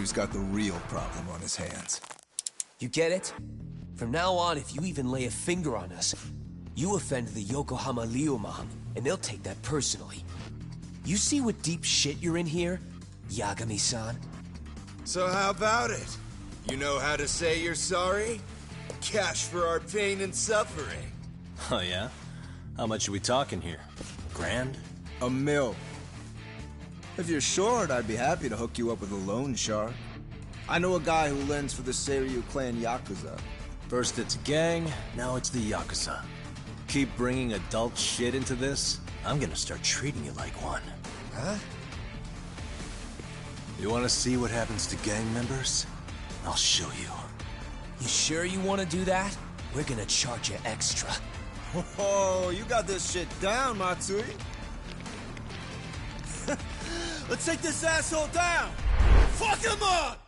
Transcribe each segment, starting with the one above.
who's got the real problem on his hands. You get it? From now on, if you even lay a finger on us, you offend the Yokohama Ryuman, and they'll take that personally. You see what deep shit you're in here, Yagami-san? So how about it? You know how to say you're sorry? Cash for our pain and suffering. Oh yeah? How much are we talking here? Grand? $1 million. If you're short, I'd be happy to hook you up with a loan shark. I know a guy who lends for the Seiryu clan Yakuza. First it's a gang, now it's the Yakuza. Keep bringing adult shit into this, I'm gonna start treating you like one. Huh? You wanna see what happens to gang members? I'll show you. You sure you want to do that? We're gonna charge you extra. Oh, you got this shit down, Matsui. Let's take this asshole down! Fuck him up!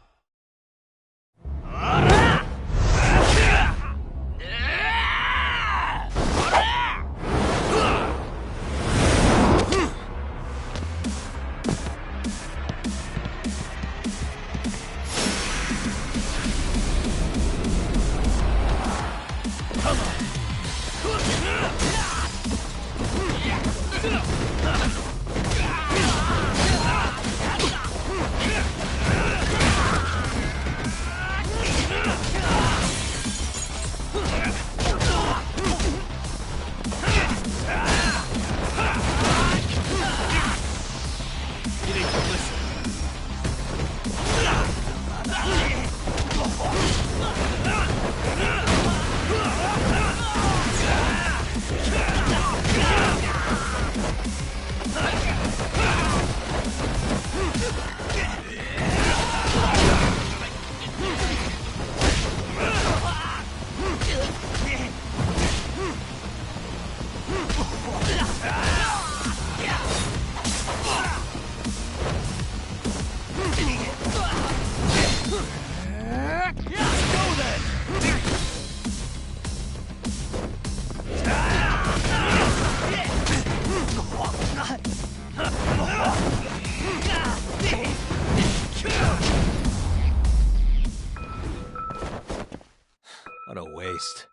What a waste.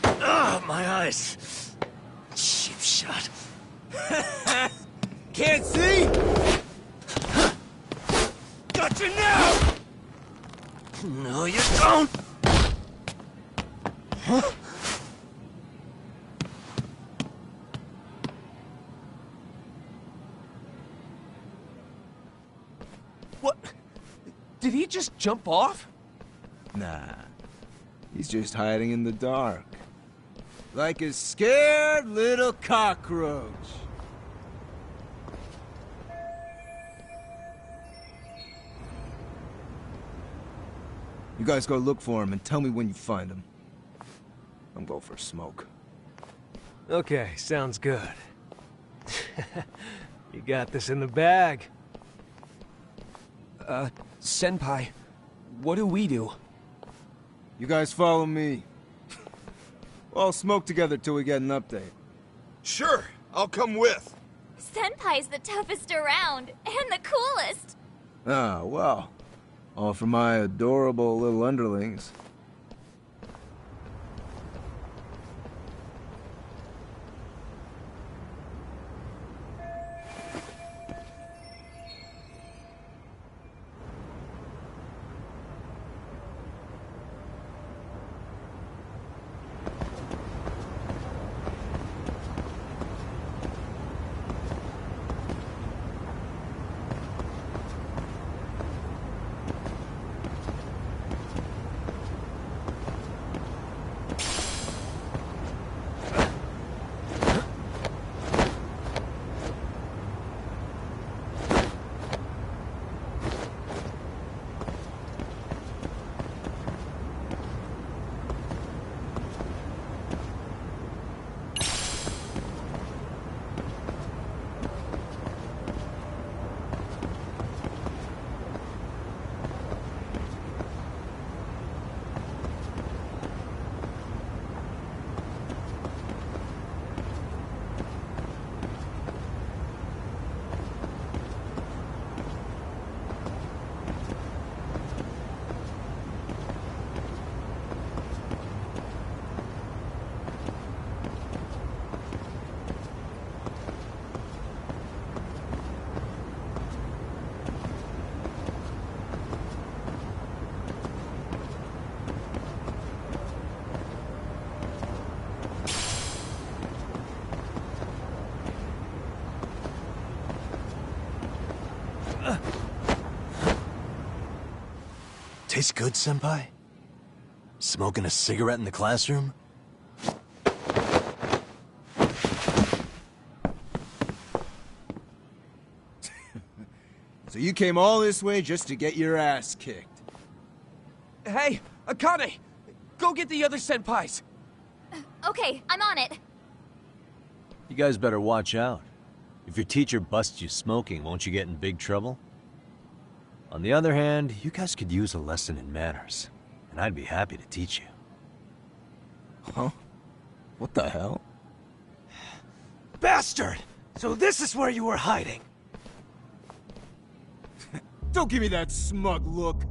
Ah, my eyes. Cheap shot. Can't see? Got you now! No, you don't! Huh? What? Did he just jump off? Nah. He's just hiding in the dark. Like a scared little cockroach. You guys go look for him and tell me when you find him. I'm going for a smoke. Okay, sounds good. You got this in the bag. Senpai, what do we do? You guys follow me. We'll all smoke together till we get an update. Sure, I'll come with. Senpai's the toughest around, and the coolest. Ah, well. All for my adorable little underlings. Tastes good, Senpai? Smoking a cigarette in the classroom? So you came all this way just to get your ass kicked? Hey, Akane! Go get the other senpais! Okay, I'm on it. You guys better watch out. If your teacher busts you smoking, won't you get in big trouble? On the other hand, you guys could use a lesson in manners, and I'd be happy to teach you. Huh? What the hell? Bastard! So this is where you were hiding. Don't give me that smug look.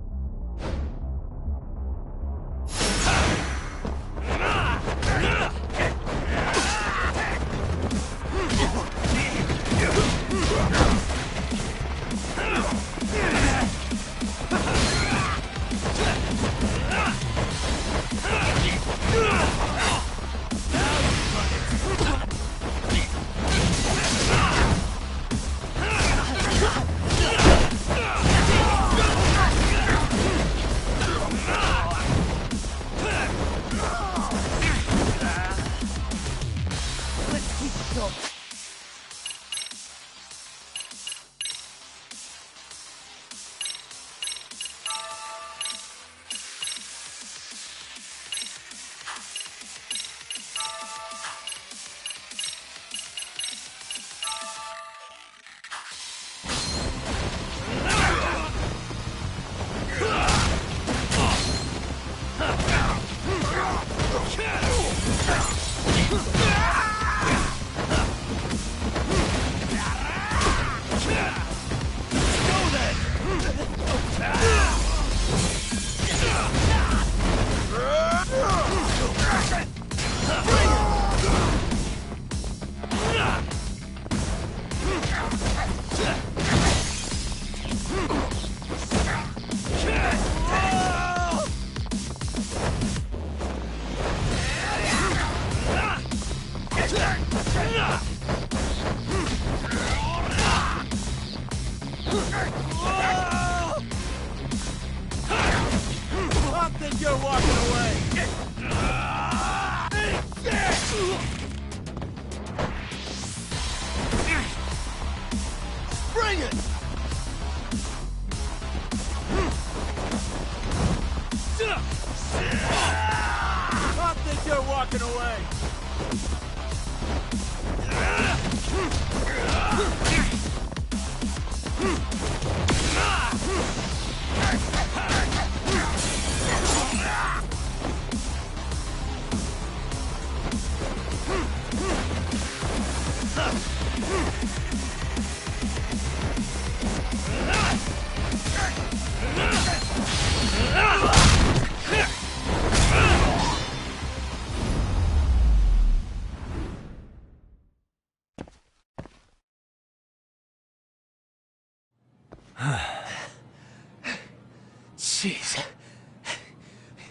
Jeez.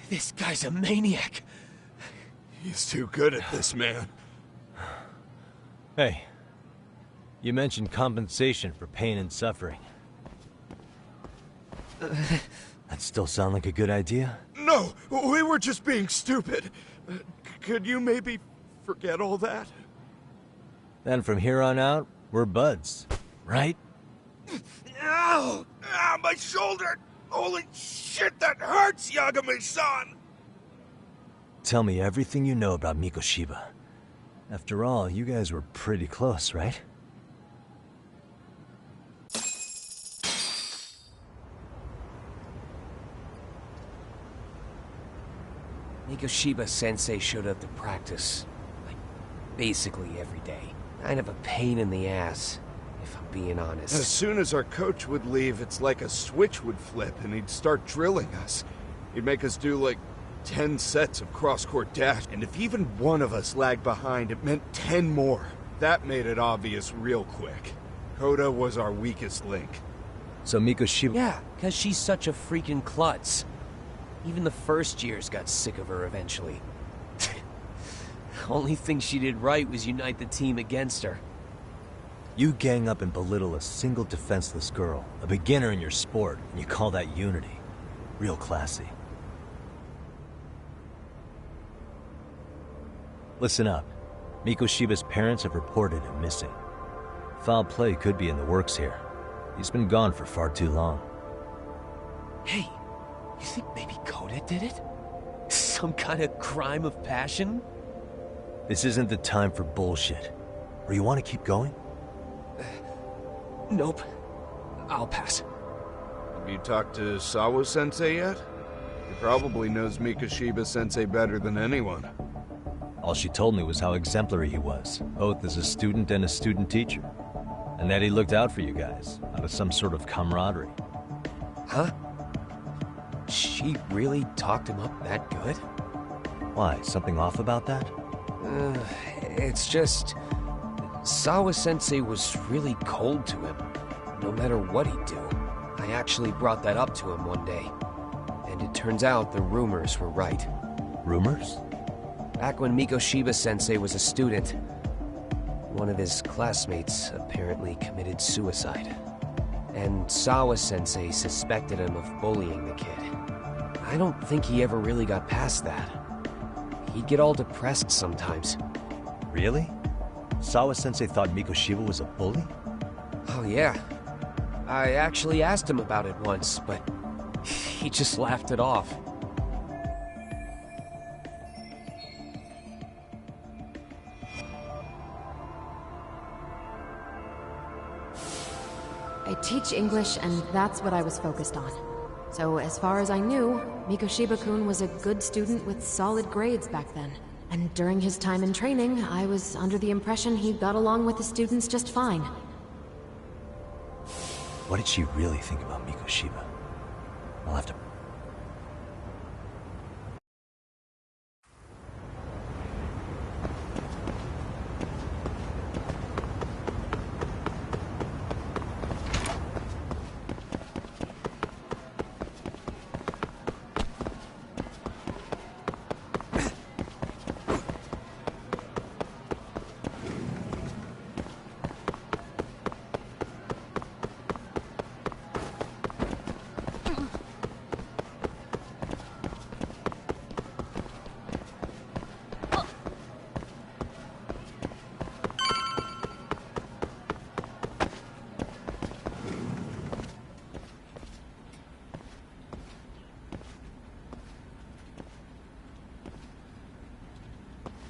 This guy's a maniac. He's too good at this, man. Hey, you mentioned compensation for pain and suffering. That still sound like a good idea? No, we were just being stupid. Could you maybe forget all that? Then from here on out, we're buds, right? Ow! Ah, my shoulder! Holy shit, that hurts, Yagami-san! Tell me everything you know about Mikoshiba. After all, you guys were pretty close, right? Mikoshiba Sensei showed up to practice, like, basically every day. Kind of a pain in the ass, if I'm being honest. As soon as our coach would leave, it's like a switch would flip and he'd start drilling us. He'd make us do like 10 sets of cross-court dash, and if even one of us lagged behind, it meant 10 more. That made it obvious real quick. Koda was our weakest link. So Mikoshiba... Yeah, because she's such a freaking klutz. Even the first years got sick of her eventually. Only thing she did right was unite the team against her. You gang up and belittle a single defenseless girl, a beginner in your sport, and you call that unity. Real classy. Listen up. Mikoshiba's parents have reported him missing. Foul play could be in the works here. He's been gone for far too long. Hey, you think maybe Koda did it? Some kind of crime of passion? This isn't the time for bullshit. Or you want to keep going? Nope. I'll pass. Have you talked to Sawa-sensei yet? He probably knows Mikoshiba-sensei better than anyone. All she told me was how exemplary he was, both as a student and a student teacher. And that he looked out for you guys, out of some sort of camaraderie. Huh? She really talked him up that good? Why, something off about that? It's just... Sawa-sensei was really cold to him, no matter what he'd do. I actually brought that up to him one day. And it turns out the rumors were right. Rumors? Back when Mikoshiba-sensei was a student, one of his classmates apparently committed suicide. And Sawa-sensei suspected him of bullying the kid. I don't think he ever really got past that. He'd get all depressed sometimes. Really? Sawa-sensei thought Mikoshiba was a bully? Oh yeah. I actually asked him about it once, but he just laughed it off. I teach English, and that's what I was focused on. So as far as I knew, Mikoshiba-kun was a good student with solid grades back then. And during his time in training, I was under the impression he got along with the students just fine. What did she really think about Mikoshiba? I'll have to...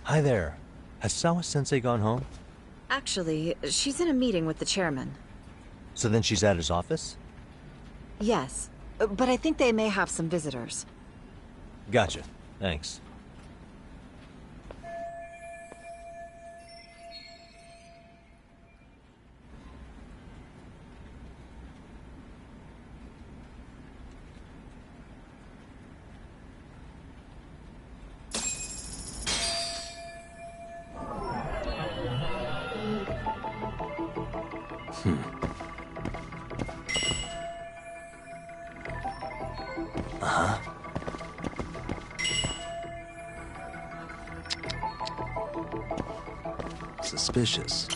Hi there. Has Sawa-sensei gone home? Actually, she's in a meeting with the chairman. So then she's at his office? Yes, but I think they may have some visitors. Gotcha. Thanks. Suspicious.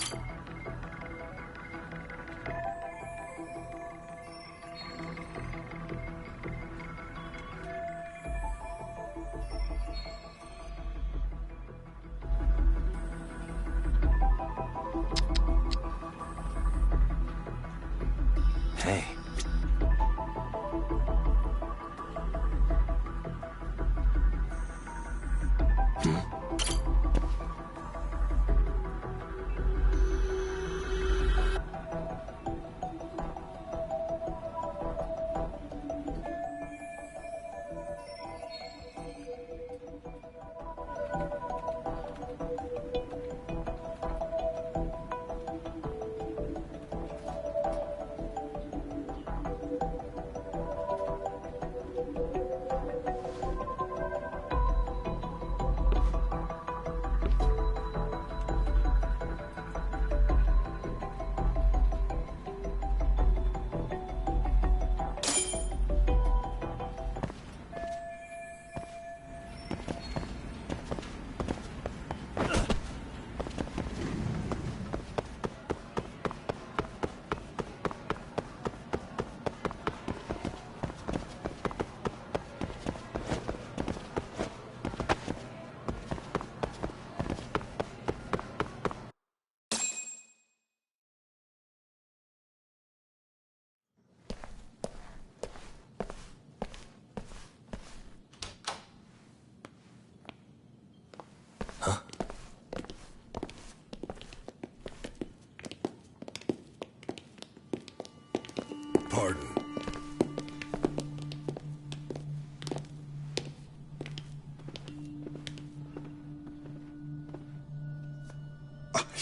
Hey.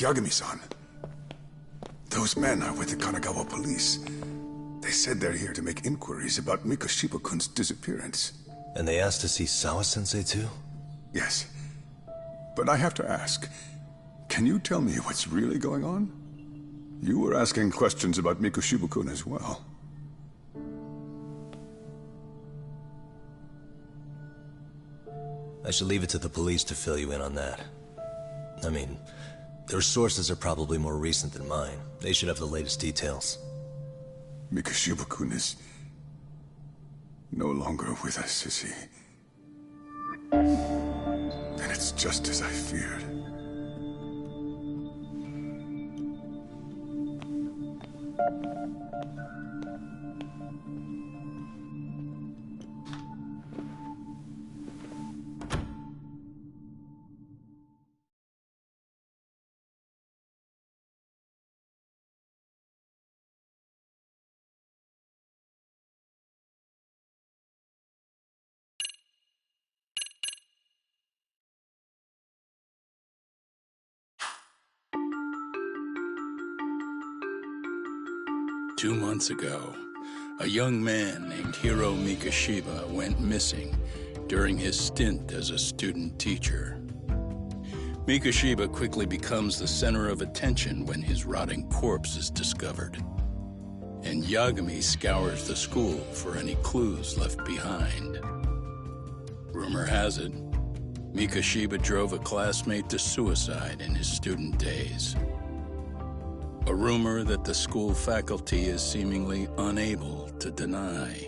Yagami-san. Those men are with the Kanagawa police. They said they're here to make inquiries about Mikoshiba-kun's disappearance. And they asked to see Sawa-sensei too? Yes. But I have to ask, can you tell me what's really going on? You were asking questions about Mikoshiba-kun as well. I should leave it to the police to fill you in on that. I mean, their sources are probably more recent than mine. They should have the latest details. Mikoshiba-kun is no longer with us, is he? Then it's just as I feared. Two months ago, a young man named Hiro Mikoshiba went missing during his stint as a student teacher. Mikoshiba quickly becomes the center of attention when his rotting corpse is discovered. And Yagami scours the school for any clues left behind. Rumor has it, Mikoshiba drove a classmate to suicide in his student days. A rumor that the school faculty is seemingly unable to deny.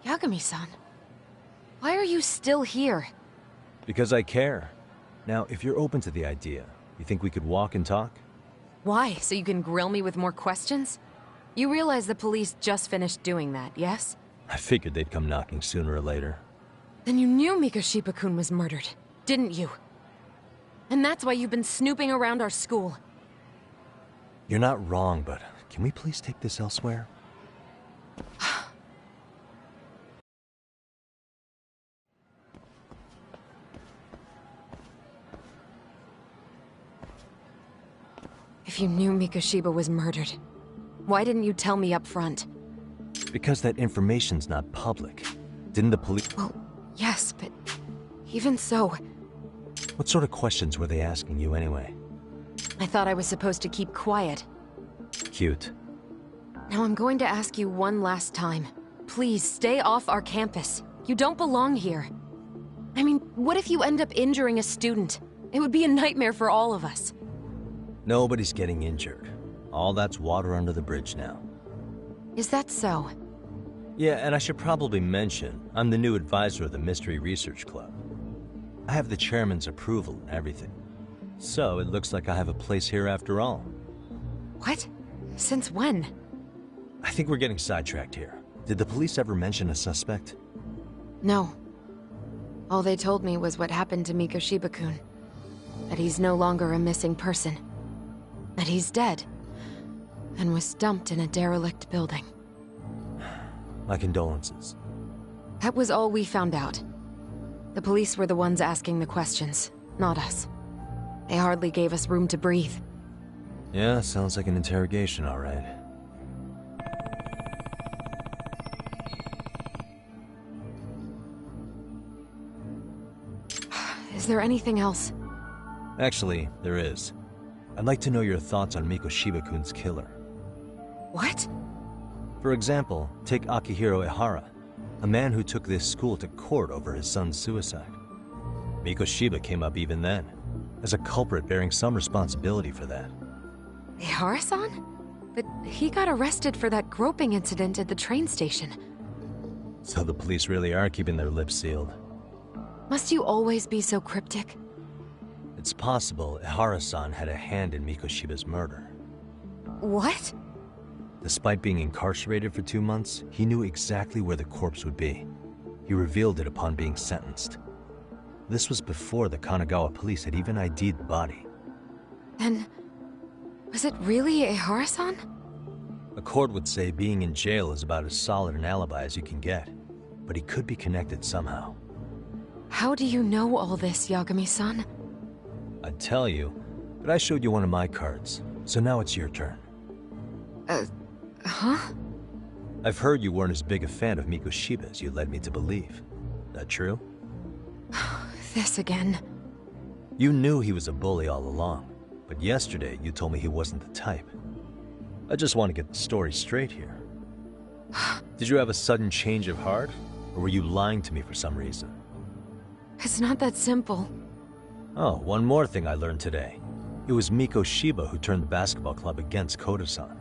Yagami-san, why are you still here? Because I care. Now, if you're open to the idea, you think we could walk and talk? Why? So you can grill me with more questions? You realize the police just finished doing that, yes? I figured they'd come knocking sooner or later. Then you knew Mikoshiba-kun was murdered, didn't you? And that's why you've been snooping around our school. You're not wrong, but can we please take this elsewhere? if you knew Mikoshiba was murdered, why didn't you tell me up front? Because that information's not public. Didn't the police... Well, yes, but even so... What sort of questions were they asking you anyway? I thought I was supposed to keep quiet. Cute. Now I'm going to ask you one last time. Please, stay off our campus. You don't belong here. I mean, what if you end up injuring a student? It would be a nightmare for all of us. Nobody's getting injured. All that's water under the bridge now. Is that so? Yeah, and I should probably mention, I'm the new advisor of the Mystery Research Club. I have the chairman's approval and everything. So it looks like I have a place here after all. What? Since when? I think we're getting sidetracked here. Did the police ever mention a suspect? No. All they told me was what happened to Mikoshiba-kun. That he's no longer a missing person. That he's dead. And was dumped in a derelict building. My condolences. That was all we found out. The police were the ones asking the questions, not us. They hardly gave us room to breathe. Yeah, sounds like an interrogation, all right. Is there anything else? Actually, there is. I'd like to know your thoughts on Mikoshiba-kun's killer. What? For example, take Akihiro Ihara, a man who took this school to court over his son's suicide. Mikoshiba came up even then, as a culprit bearing some responsibility for that. Ihara-san? But he got arrested for that groping incident at the train station. So the police really are keeping their lips sealed. Must you always be so cryptic? It's possible Ihara-san had a hand in Mikoshiba's murder. What? Despite being incarcerated for 2 months, he knew exactly where the corpse would be. He revealed it upon being sentenced. This was before the Kanagawa police had even ID'd the body. Then, was it really Ihara-san? A court would say being in jail is about as solid an alibi as you can get, but he could be connected somehow. How do you know all this, Yagami-san? I'd tell you, but I showed you one of my cards, so now it's your turn. Huh? I've heard you weren't as big a fan of Mikoshiba as you led me to believe. That true? This again. You knew he was a bully all along, but yesterday you told me he wasn't the type. I just want to get the story straight here. Did you have a sudden change of heart, or were you lying to me for some reason? It's not that simple. Oh, one more thing I learned today. It was Mikoshiba who turned the basketball club against Koda-san.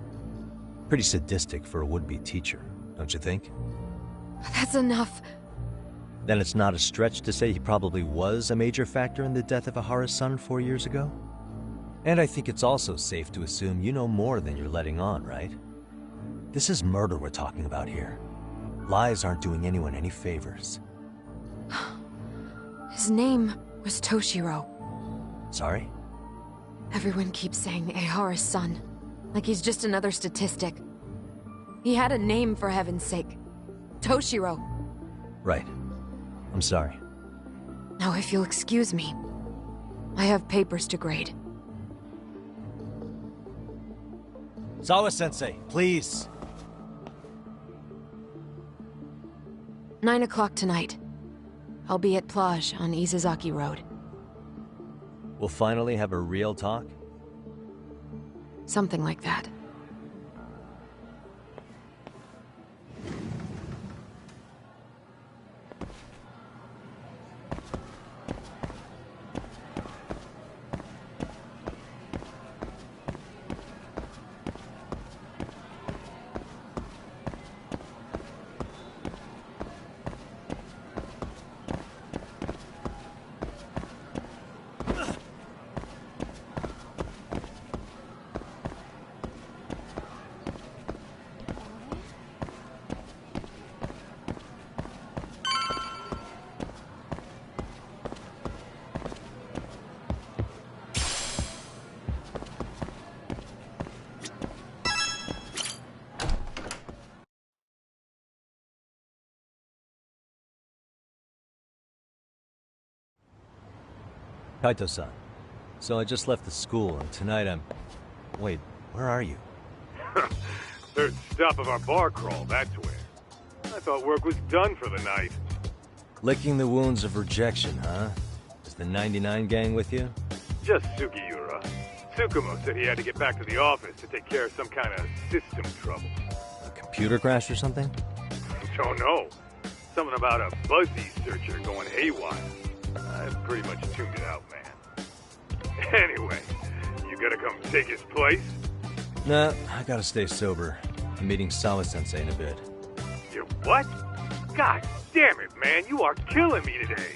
Pretty sadistic for a would-be teacher, don't you think? That's enough. Then it's not a stretch to say he probably was a major factor in the death of Ihara's son 4 years ago? And I think it's also safe to assume you know more than you're letting on, right? This is murder we're talking about here. Lies aren't doing anyone any favors. His name was Toshiro. Sorry? Everyone keeps saying Ihara's son, like he's just another statistic. He had a name, for heaven's sake. Toshiro. Right. I'm sorry. Now, if you'll excuse me, I have papers to grade. Zawa-sensei, please. 9 o'clock tonight. I'll be at Plage on Izazaki Road. We'll finally have a real talk? Something like that. Kaito-san. So I just left the school, and tonight I'm... Wait, where are you? Third stop of our bar crawl, that's where. I thought work was done for the night. Licking the wounds of rejection, huh? Is the 99 gang with you? Just Sugiura. Tsukumo said he had to get back to the office to take care of some kind of system trouble. A computer crash or something? Don't know. Something about a Buzzy searcher going haywire. I pretty much tuned it out, man. Anyway, you gonna come take his place? Nah, I gotta stay sober. I'm meeting Sawa-sensei in a bit. You what? God damn it, man, you are killing me today.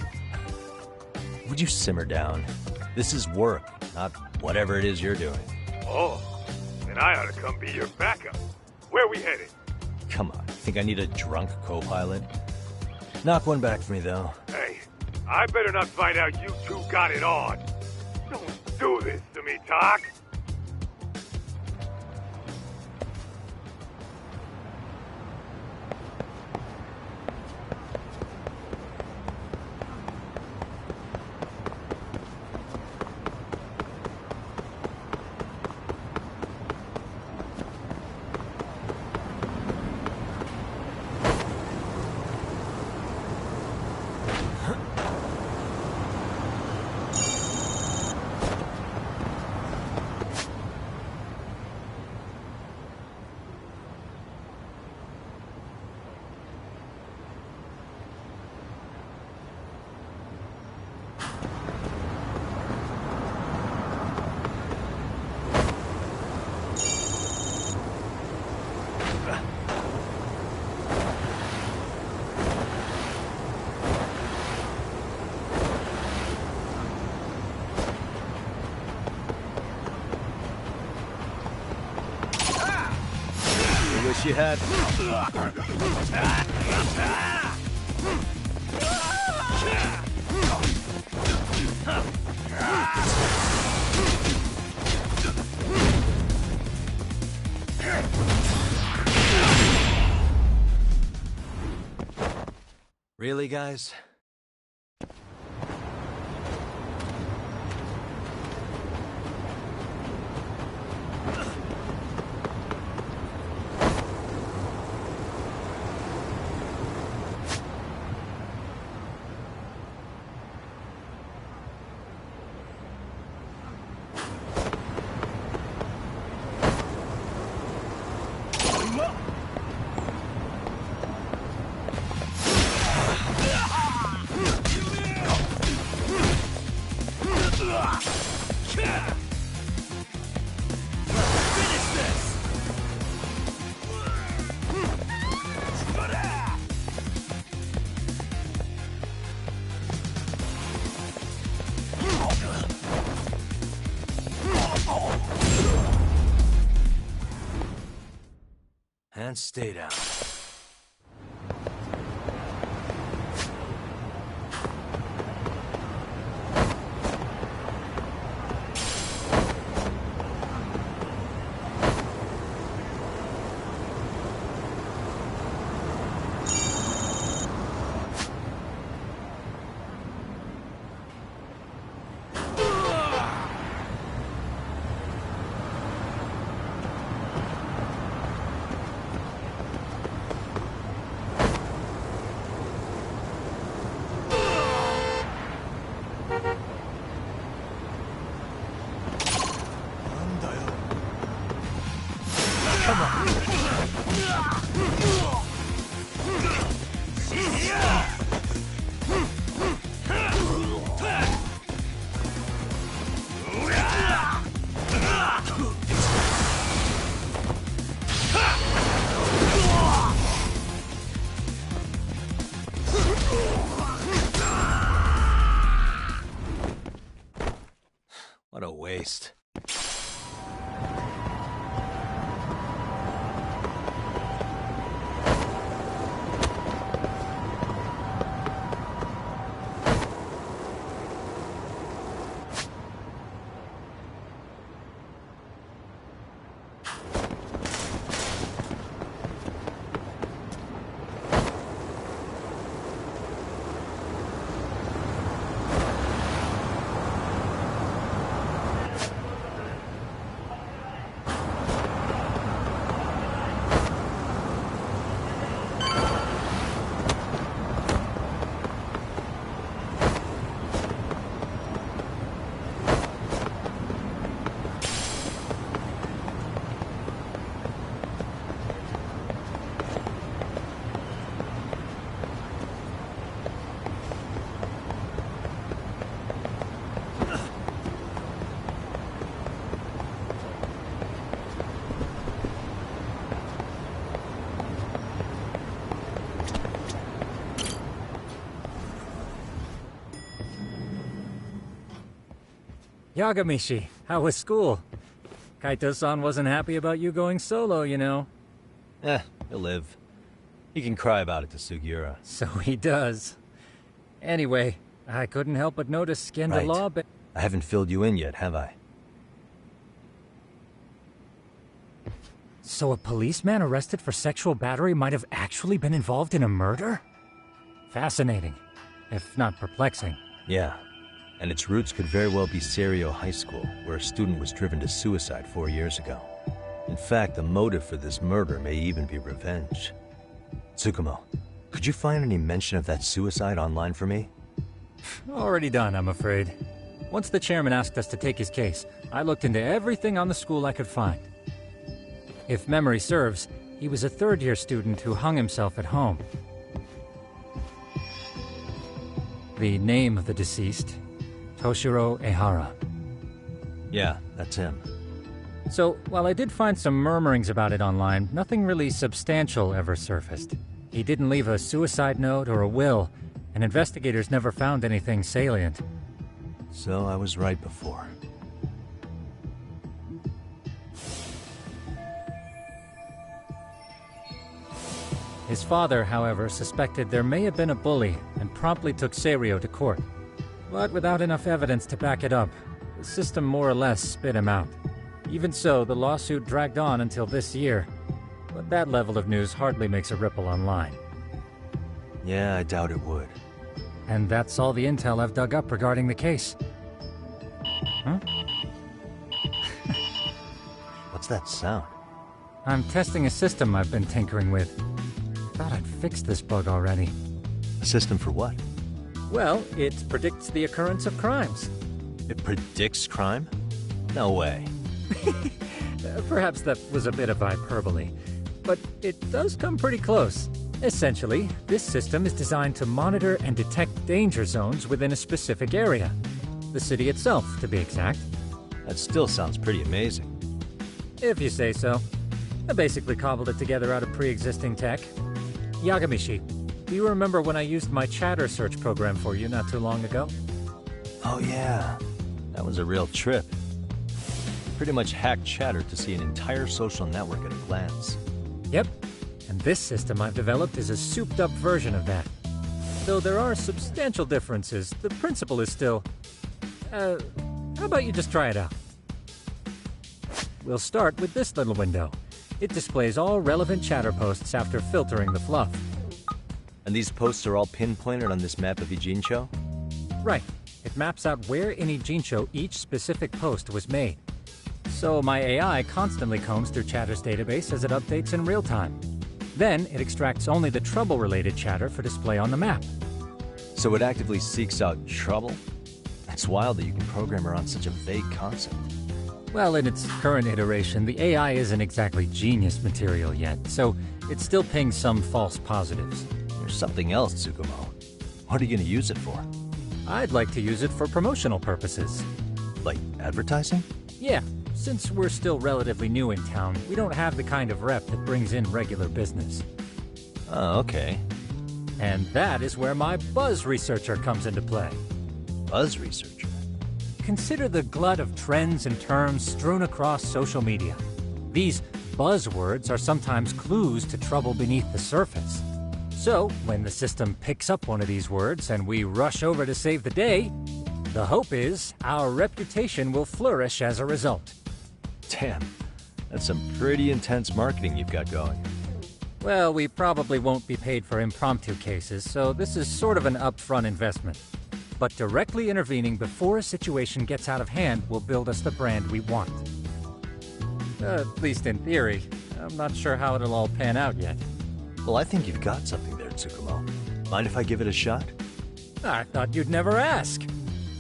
Would you simmer down? This is work, not whatever it is you're doing. Oh, then I ought to come be your backup. Where we headed? Come on, think I need a drunk co-pilot? Knock one back for me, though. Hey, I better not find out you two got it on. Don't do this to me, Doc. Wish you had. Really, guys? And stay down. What a waste. Yagamishi, how was school? Kaito-san wasn't happy about you going solo, you know. He'll live. He can cry about it to Sugiura. So he does. Anyway, I couldn't help but notice Scandalaw... Right. I haven't filled you in yet, have I? So a policeman arrested for sexual battery might have actually been involved in a murder? Fascinating, if not perplexing. Yeah, and its roots could very well be Serio High School, where a student was driven to suicide 4 years ago. In fact, the motive for this murder may even be revenge. Tsukumo, could you find any mention of that suicide online for me? Already done, I'm afraid. Once the chairman asked us to take his case, I looked into everything on the school I could find. If memory serves, he was a third-year student who hung himself at home. The name of the deceased, Toshiro Ehara. Yeah, that's him. So, while I did find some murmurings about it online, nothing really substantial ever surfaced. He didn't leave a suicide note or a will, and investigators never found anything salient. So I was right before. His father, however, suspected there may have been a bully and promptly took Serio to court. But without enough evidence to back it up, the system more or less spit him out. Even so, the lawsuit dragged on until this year. But that level of news hardly makes a ripple online. Yeah, I doubt it would. And that's all the intel I've dug up regarding the case. Huh? What's that sound? I'm testing a system I've been tinkering with. Thought I'd fixed this bug already. A system for what? Well, it predicts the occurrence of crimes. It predicts crime? No way. Perhaps that was a bit of hyperbole, but it does come pretty close. Essentially, this system is designed to monitor and detect danger zones within a specific area. The city itself, to be exact. That still sounds pretty amazing. If you say so. I basically cobbled it together out of pre-existing tech. Yagamishi, do you remember when I used my chatter search program for you not too long ago? Oh yeah, that was a real trip. Pretty much hacked Chatter to see an entire social network at a glance. Yep, and this system I've developed is a souped-up version of that. Though there are substantial differences, the principle is still... how about you just try it out? We'll start with this little window. It displays all relevant chatter posts after filtering the fluff. And these posts are all pinpointed on this map of Ijincho? Right. It maps out where in Ijincho each specific post was made. So my AI constantly combs through Chatter's database as it updates in real time. Then it extracts only the trouble-related chatter for display on the map. So it actively seeks out trouble? It's wild that you can program around such a vague concept. Well, in its current iteration, the AI isn't exactly genius material yet, so it still pings some false positives. There's something else, Tsukumo. What are you going to use it for? I'd like to use it for promotional purposes. Like advertising? Yeah, since we're still relatively new in town, we don't have the kind of rep that brings in regular business. Oh, okay. And that is where my buzz researcher comes into play. Buzz researcher? Consider the glut of trends and terms strewn across social media. These buzzwords are sometimes clues to trouble beneath the surface. So, when the system picks up one of these words and we rush over to save the day, the hope is our reputation will flourish as a result. Damn, that's some pretty intense marketing you've got going. Well, we probably won't be paid for impromptu cases, so this is sort of an upfront investment. But directly intervening before a situation gets out of hand will build us the brand we want. At least in theory. I'm not sure how it'll all pan out yet. Well, I think you've got something there, Tsukumo. Mind if I give it a shot? I thought you'd never ask.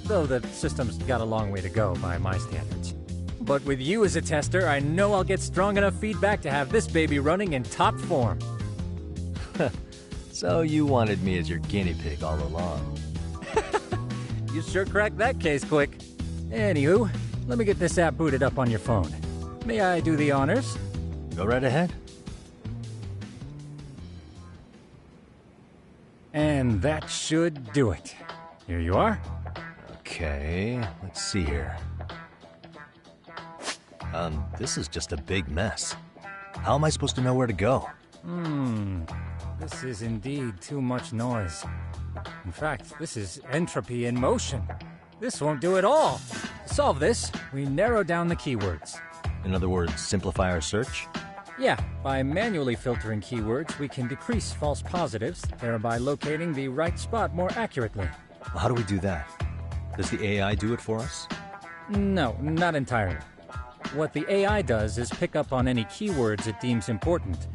Though the system's got a long way to go by my standards. But with you as a tester, I know I'll get strong enough feedback to have this baby running in top form. So you wanted me as your guinea pig all along. You sure cracked that case quick. Anywho, let me get this app booted up on your phone. May I do the honors? Go right ahead. And that should do it. Here you are. Okay, let's see here. This is just a big mess. How am I supposed to know where to go? This is indeed too much noise. In fact, this is entropy in motion. This won't do at all. To solve this, we narrow down the keywords. In other words, simplify our search? Yeah, by manually filtering keywords, we can decrease false positives, thereby locating the right spot more accurately. Well, how do we do that? Does the AI do it for us? No, not entirely. What the AI does is pick up on any keywords it deems important.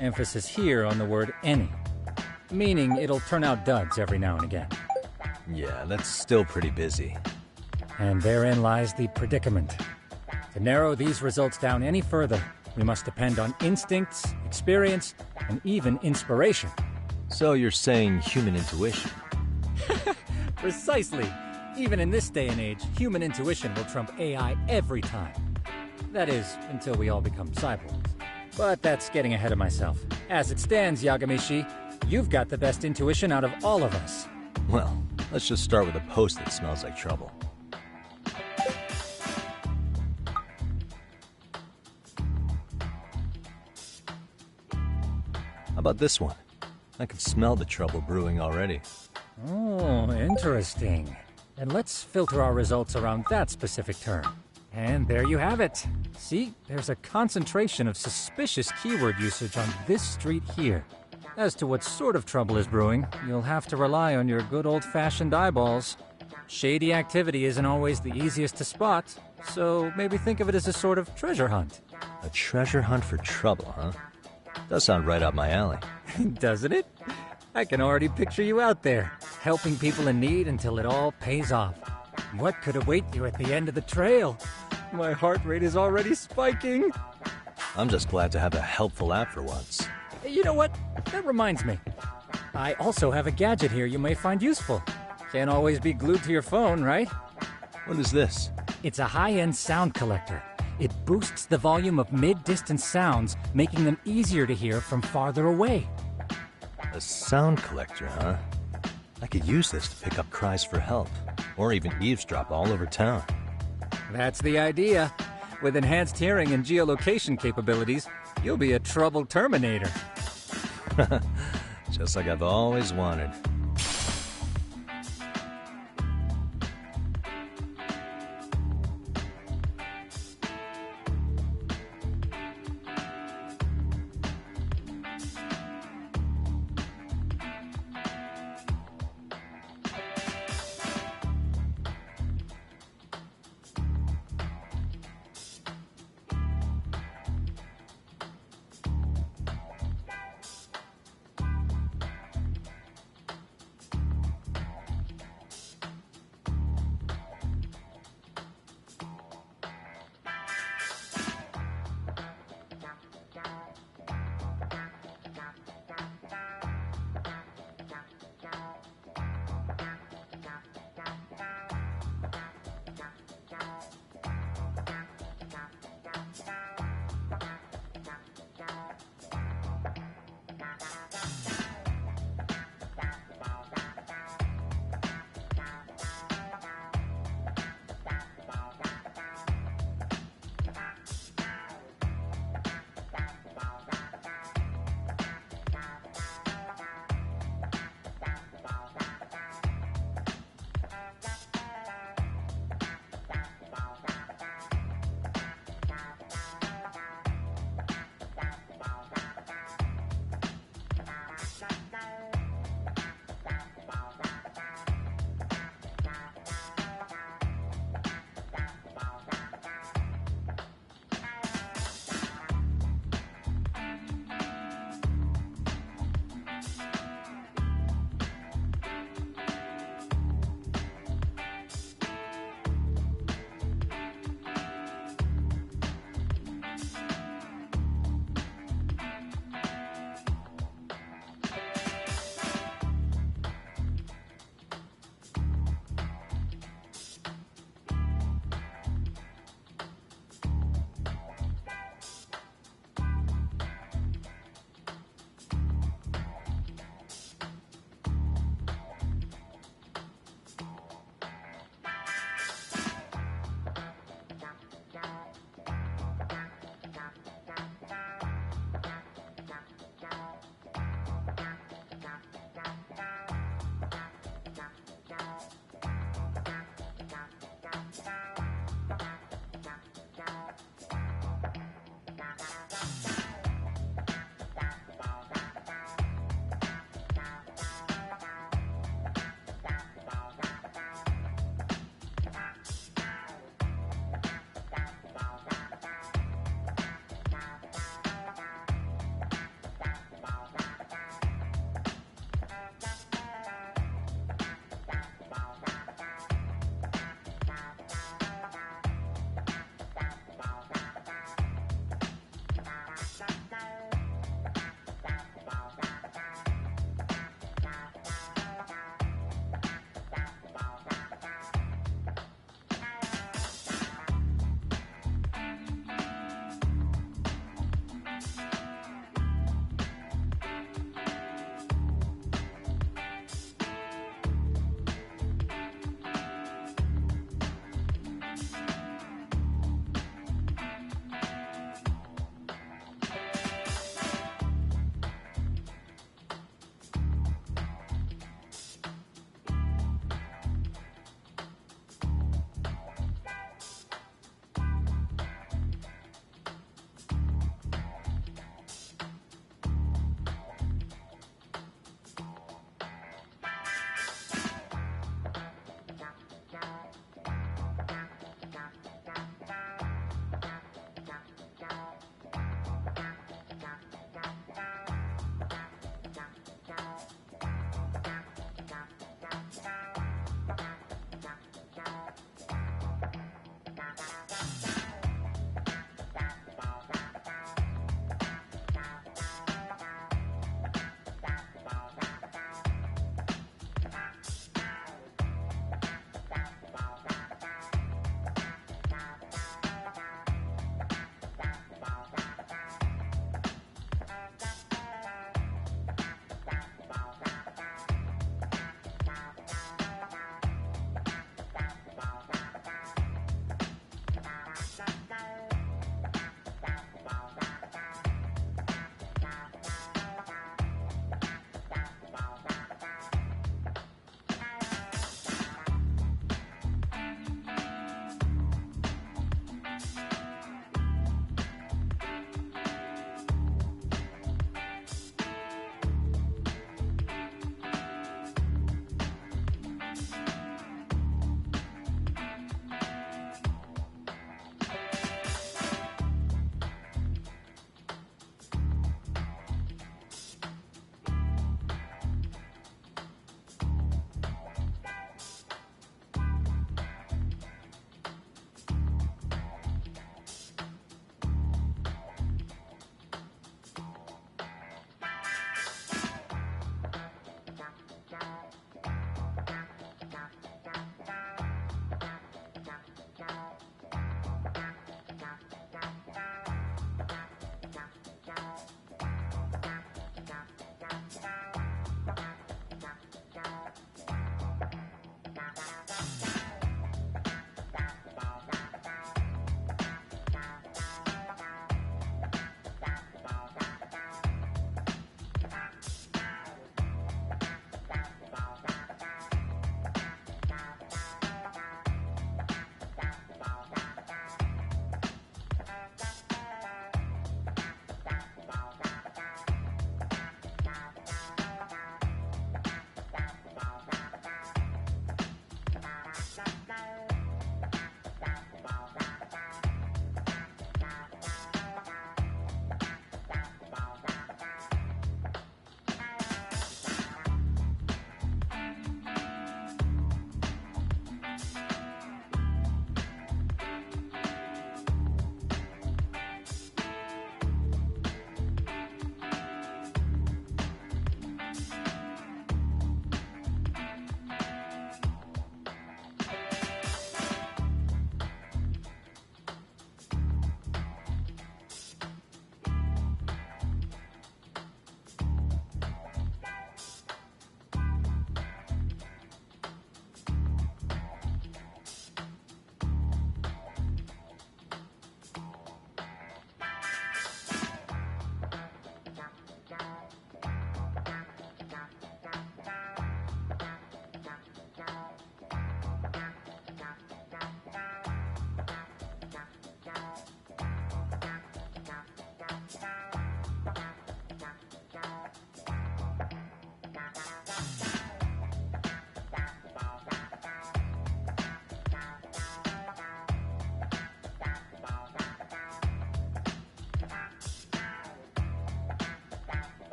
Emphasis here on the word any. Meaning it'll turn out duds every now and again. Yeah, that's still pretty busy. And therein lies the predicament. To narrow these results down any further, we must depend on instincts, experience, and even inspiration. So you're saying human intuition? Precisely. Even in this day and age, human intuition will trump AI every time. That is, until we all become cyborgs. But that's getting ahead of myself. As it stands, Yagamishi, you've got the best intuition out of all of us. Well, let's just start with a post that smells like trouble. How about this one? I can smell the trouble brewing already. Oh, interesting. And let's filter our results around that specific term. And there you have it. See, there's a concentration of suspicious keyword usage on this street here. As to what sort of trouble is brewing, you'll have to rely on your good old-fashioned eyeballs. Shady activity isn't always the easiest to spot, so maybe think of it as a sort of treasure hunt. A treasure hunt for trouble, huh? Does sound right up my alley. Doesn't it? I can already picture you out there, helping people in need until it all pays off. What could await you at the end of the trail? My heart rate is already spiking. I'm just glad to have a helpful app for once. You know what? That reminds me. I also have a gadget here you may find useful. Can't always be glued to your phone, right? What is this? It's a high-end sound collector. It boosts the volume of mid-distance sounds, making them easier to hear from farther away. A sound collector, huh? I could use this to pick up cries for help, or even eavesdrop all over town. That's the idea. With enhanced hearing and geolocation capabilities, you'll be a trouble terminator. Just like I've always wanted.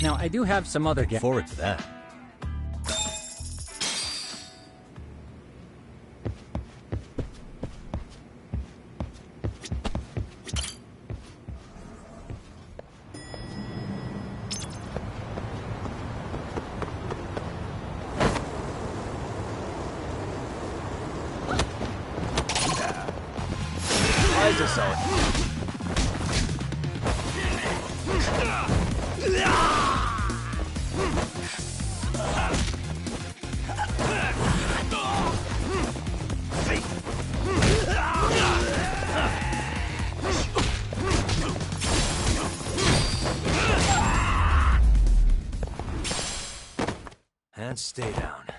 Now, I do have some other Forward to that. And stay down.